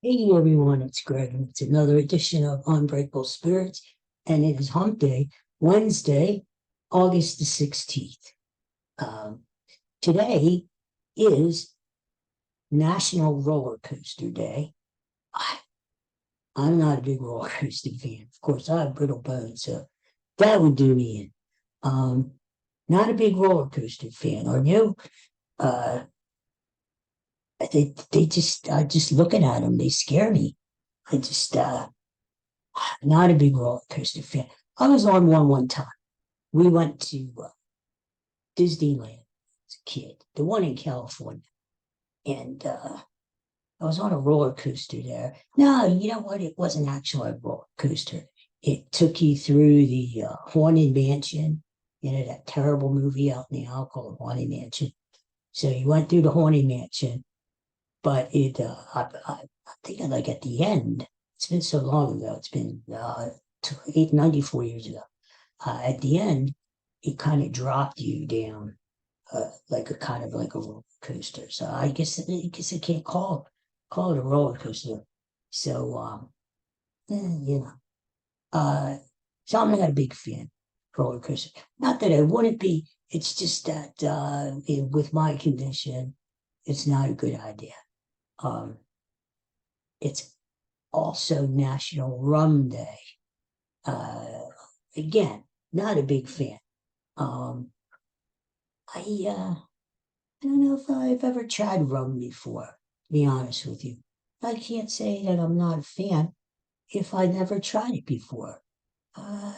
Hey everyone, it's Greg, and it's another edition of Unbreakable Spirits, and it is Hump Day, Wednesday, August the 16th. Um, Today is National Roller Coaster Day. I, I'm not a big roller coaster fan. Of course, I have brittle bones, so that would do me in. Um, Not a big roller coaster fan, are you? Uh, just looking at them, they scare me. I just, not a big roller coaster fan. I was on one time. We went to Disneyland as a kid, the one in California, and I was on a roller coaster there. No, you know what? It wasn't actually a roller coaster. It took you through the Haunted Mansion, that terrible movie out now called Haunted Mansion. So you went through the Haunted Mansion, but I think like at the end, it's been so long ago. It's been 94 years ago. At the end, it kind of dropped you down, like a kind of like a roller coaster. So I can't call it a roller coaster. So eh, you know, uh, so I'm not a big fan of roller coaster. Not that I wouldn't be. It's just that with my condition, it's not a good idea. Um, it's also National Rum Day. Uh, Again, not a big fan. Um, I don't know if I've ever tried rum before, to be honest with you. I can't say that I'm not a fan if I never tried it before. Uh,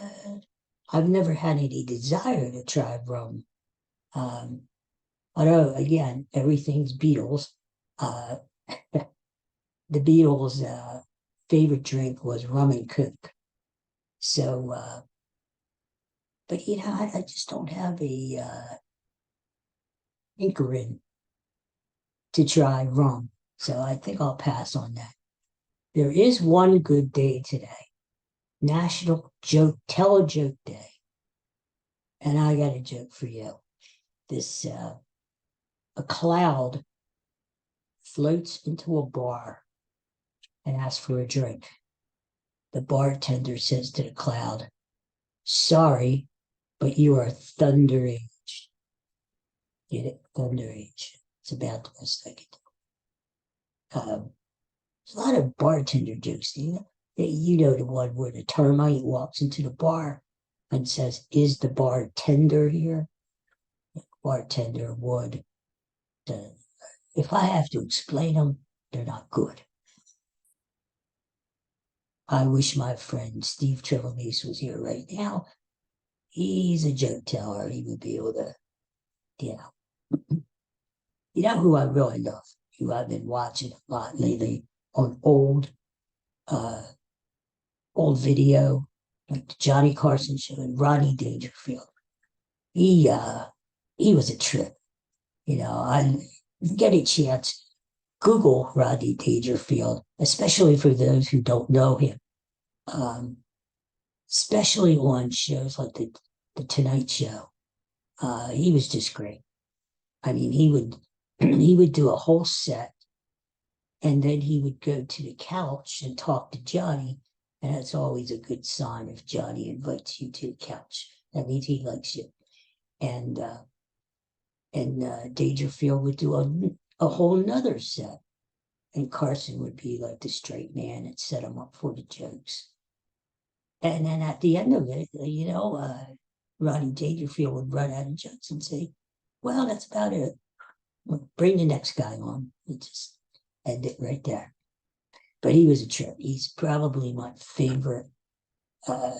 I've never had any desire to try rum. Um, Although, again, everything's Beatles. Uh, the Beatles' favorite drink was rum and coke. So, but I just don't have a hankering to try rum. So I think I'll pass on that. There is one good day today. National Joke Tell a Joke Day. And I got a joke for you. This A cloud floats into a bar and asks for a drink. The bartender says to the cloud, "Sorry, but you are Thunder Age." Get it? Thunder Age. It's about the best I can do. There's a lot of bartender jokes. You know the one where the termite walks into the bar and says, "Is the bartender here?" Bartender would. Uh, if I have to explain them, they're not good. I wish my friend Steve Trevelise was here right now. He's a joke teller. He would be able to, you know. You know who I really love? Who I've been watching a lot lately on uh, old video, like the Johnny Carson show and Rodney Dangerfield. He, uh, he was a trip. I get a chance, Google Rodney Dangerfield, especially for those who don't know him. Um, Especially on shows like the Tonight Show. He was just great. I mean, he would he would do a whole set, and then he would go to the couch and talk to Johnny, and that's always a good sign if Johnny invites you to the couch. That means he likes you. And Dangerfield would do a whole nother set, and Carson would be like the straight man and set him up for the jokes. And then at the end of it, Rodney Dangerfield would run out of jokes and say, "Well, that's about it. Bring the next guy on." We just end it right there. But he was a trip. He's probably my favorite uh,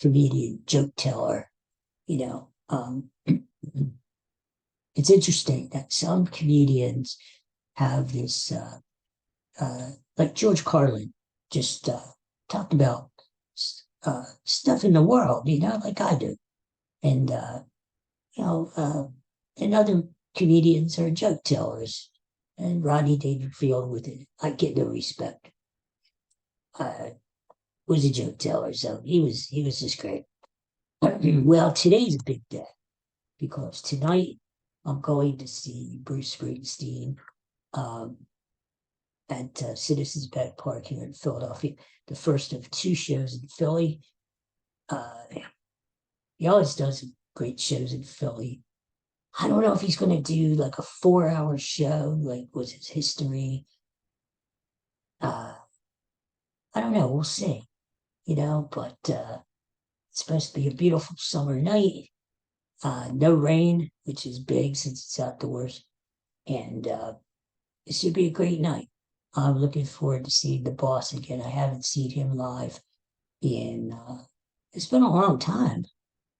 comedian, joke teller. You know, it's interesting that some comedians have this, like George Carlin, just talked about stuff in the world, like I do. And, you know, uh, and other comedians are joke tellers. And Rodney Dangerfield, with it, I get no respect. Uh, was a joke teller, so he was just great. Well, today's a big day because tonight I'm going to see Bruce Springsteen. Um, at Citizens Bank Park here in Philadelphia. The first of two shows in Philly. He always does great shows in Philly. I don't know if he's going to do like a 4 hour show, like was his history. Uh, I don't know. We'll see, but it's supposed to be a beautiful summer night. No rain, which is big since it's outdoors. And it should be a great night. I'm looking forward to seeing the boss again. I haven't seen him live in, it's been a long time.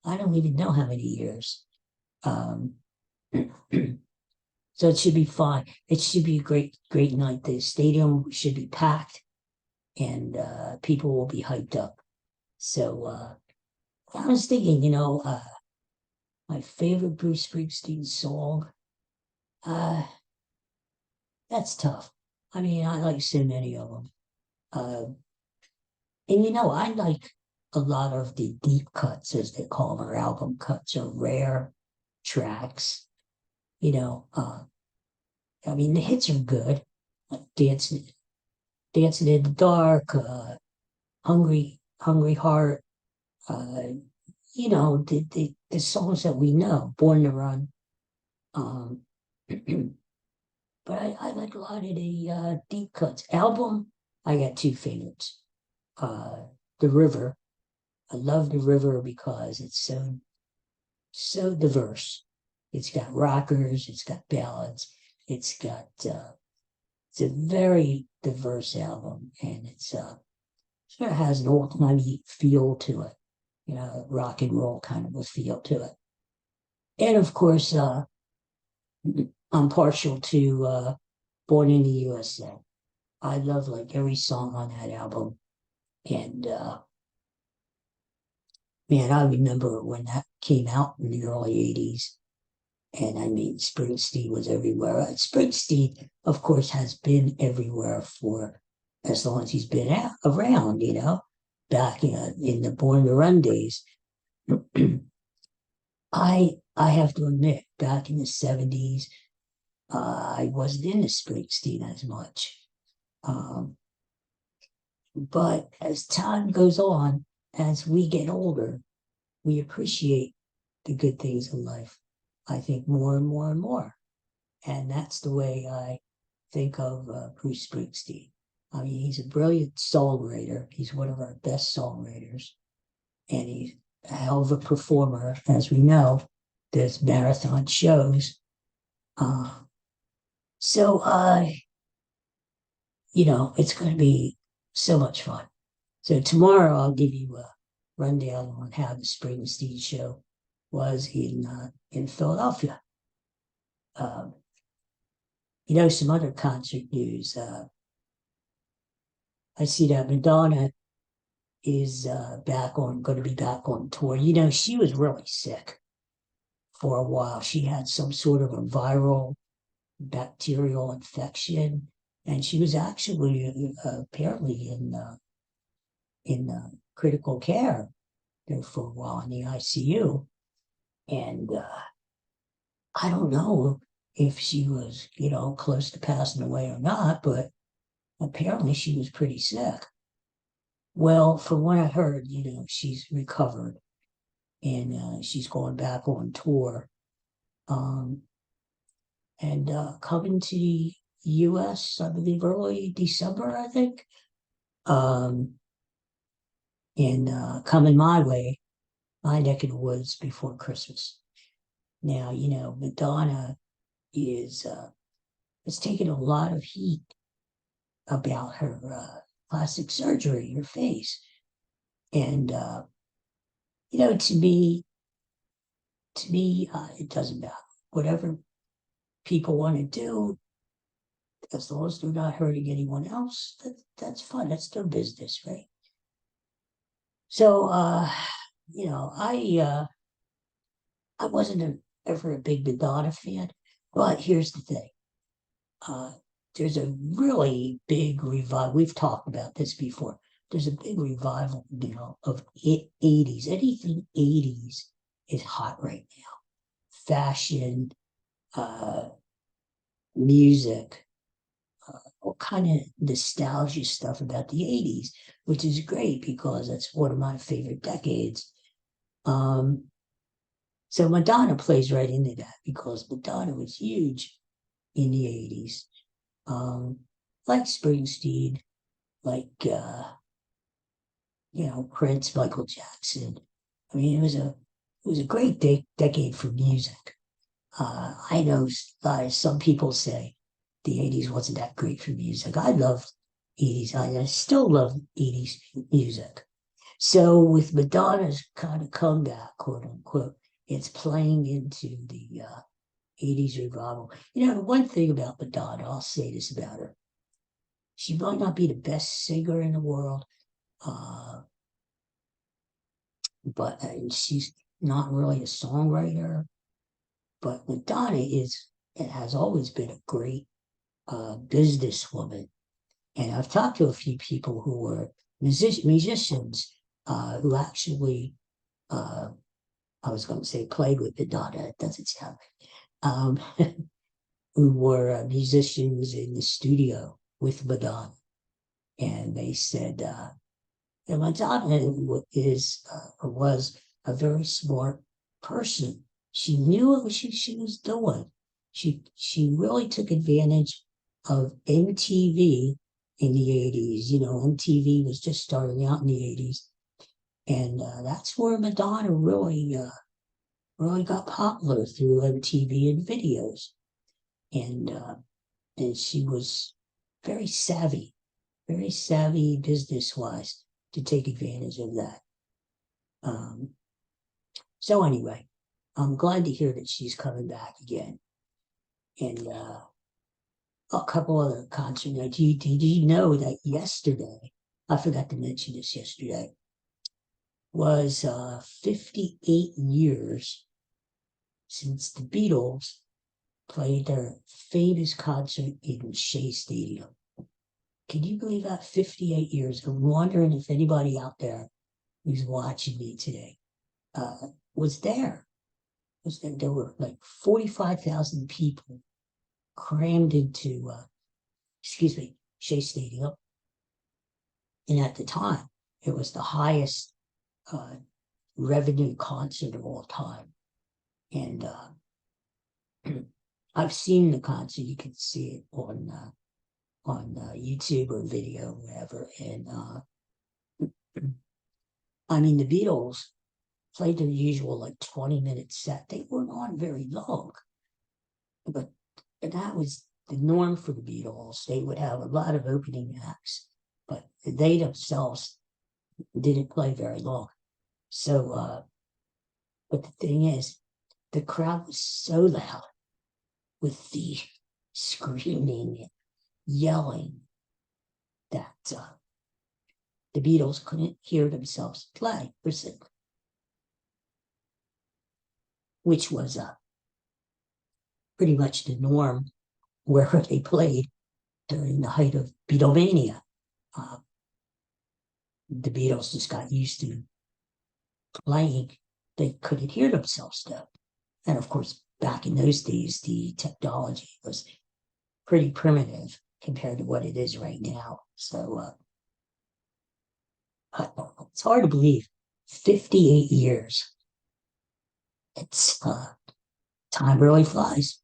I don't even know how many years. Um, so it should be fun. It should be a great, great night. The stadium should be packed and people will be hyped up. So I was thinking, my favorite Bruce Springsteen song, uh, that's tough. I mean, I like so many of them. Uh, and I like a lot of the deep cuts, as they call them, or album cuts, or rare tracks. You know, uh, I mean, the hits are good, like Dancing in the Dark, Hungry Heart. Uh, the songs that we know, Born to Run. Um, but I like a lot of the deep cuts. Album, I got two favorites. Uh, The River. I love The River because it's so diverse. It's got rockers, it's got ballads, it's a very diverse album, and it's sort of has an old timey feel to it, rock and roll kind of a feel to it. And of course, I'm partial to Born in the USA. I love like every song on that album, and man, I remember when that came out in the early '80s. And I mean, Springsteen was everywhere. Springsteen, of course, has been everywhere for as long as he's been around, back in the Born to Run days. I have to admit, back in the '70s, I wasn't into Springsteen as much. Um, but as time goes on, as we get older, we appreciate the good things in life. I think more and more and more. And that's the way I think of Bruce Springsteen. I mean, he's a brilliant songwriter. He's one of our best songwriters. And he's a hell of a performer. As we know, there's marathon shows. Uh, so, it's going to be so much fun. So tomorrow I'll give you a rundown on how the Springsteen show was in Philadelphia. Um, some other concert news. I see that Madonna is going to be back on tour. She was really sick for a while. She had some sort of a viral bacterial infection, and she was actually apparently in critical care there for a while in the ICU. And I don't know if she was, close to passing away or not, but apparently she was pretty sick. Well, from what I heard, she's recovered and she's going back on tour um, and coming to the US, I believe, early December, I think, um, and coming my way, my neck of the woods before Christmas. Now, Madonna is has taken a lot of heat about her plastic surgery, her face, and to me, it doesn't matter. Whatever people want to do, as long as they're not hurting anyone else, that's fun. That's their business, right? So, I wasn't ever a big Madonna fan, but here's the thing. Uh, there's a really big revival. We've talked about this before. There's a big revival now of '80s. Anything '80s is hot right now. Fashion, uh, music, all kind of nostalgia stuff about the 80s, which is great because that's one of my favorite decades. Um, so Madonna plays right into that because Madonna was huge in the 80s. Um, like Springsteen, like Prince, Michael Jackson. I mean, it was a great decade for music. I know some people say the 80s wasn't that great for music. I loved 80s. I still love 80s music. So with Madonna's kind of comeback, quote unquote, it's playing into the 80s revival. The one thing about Madonna, I'll say this about her. She might not be the best singer in the world, uh, but she's not really a songwriter. But Madonna is and has always been a great businesswoman. And I've talked to a few people who were musicians who actually, uh, I was going to say played with Madonna. It doesn't sound right. Who were musicians in the studio with Madonna. And they said that Madonna was a very smart person. She knew what she was doing. She really took advantage of MTV in the 80s. MTV was just starting out in the 80s. And that's where Madonna really got popular through MTV and videos. And she was very savvy business wise to take advantage of that. So anyway, I'm glad to hear that she's coming back again. And a couple other concerts. Now, did you know that yesterday, I forgot to mention this yesterday, was 58 years since the Beatles played their famous concert in Shea Stadium. Can you believe that? 58 years. I'm wondering if anybody out there who's watching me today was there. There were like 45,000 people crammed into, Shea Stadium. And at the time, it was the highest uh, revenue concert of all time. And I've seen the concert. You can see it on YouTube or video, or whatever. And I mean, the Beatles played their usual like 20-minute set. They weren't on very long, but that was the norm for the Beatles. They would have a lot of opening acts, but they themselves didn't play very long. So, but the thing is, the crowd was so loud with the screaming and yelling that the Beatles couldn't hear themselves play or sing, which was pretty much the norm wherever they played during the height of Beatlemania. Uh, the Beatles just got used to playing. They couldn't hear themselves though. And of course, back in those days, the technology was pretty primitive compared to what it is right now. So it's hard to believe. 58 years. It's time really flies.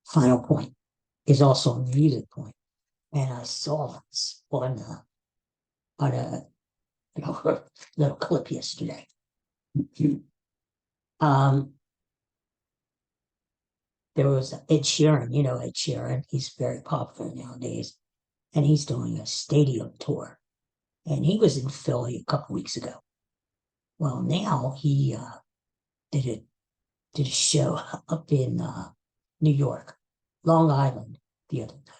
Final point is also a music point. And I saw this on a little clip yesterday. Um, there was Ed Sheeran, Ed Sheeran, he's very popular nowadays, and he's doing a stadium tour. And he was in Philly a couple weeks ago. Well, now he did a did a show up in New York, Long Island, the other night.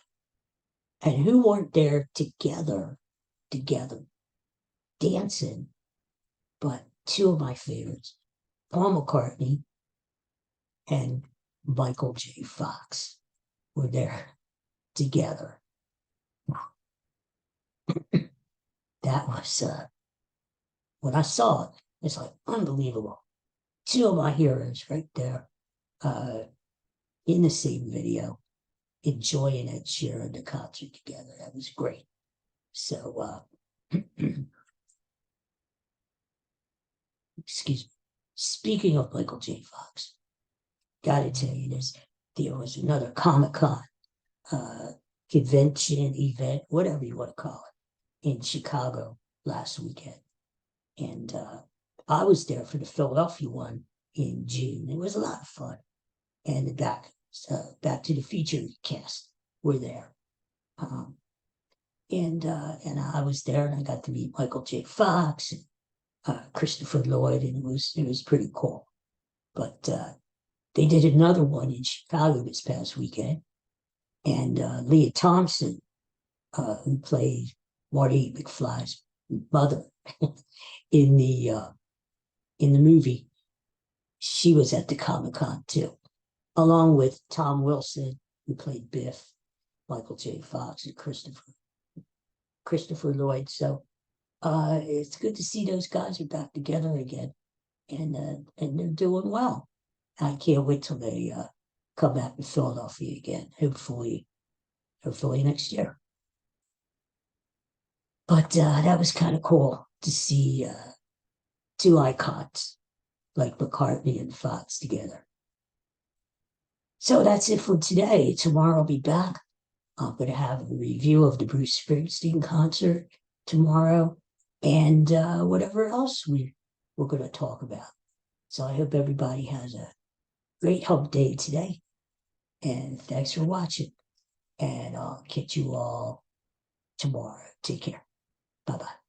And who weren't there together, dancing, but two of my favorites, Paul McCartney and Michael J. Fox, were there together. That was when I saw it, it's like unbelievable. Two of my heroes right there in the same video. enjoying it, sharing the concert together. That was great. So, excuse me. Speaking of Michael J. Fox, gotta tell you this. There was another Comic Con uh, convention, event, whatever you want to call it, in Chicago last weekend. And I was there for the Philadelphia one in June. It was a lot of fun. And back to the feature cast were there. Um, and I was there, and I got to meet Michael J. Fox and Christopher Lloyd, and it was pretty cool. But they did another one in Chicago this past weekend, and Leah Thompson, who played Marty McFly's mother in the movie, she was at the Comic Con too, along with Tom Wilson, who played Biff, Michael J. Fox, and Christopher Lloyd. So it's good to see those guys are back together again, and they're doing well. I can't wait till they come back to Philadelphia again. Hopefully next year. But that was kind of cool to see two icons like McCartney and Fox together. So that's it for today. Tomorrow I'll be back. I'm going to have a review of the Bruce Springsteen concert tomorrow, and whatever else we're going to talk about. So I hope everybody has a great hump day today. And thanks for watching. And I'll catch you all tomorrow. Take care. Bye bye.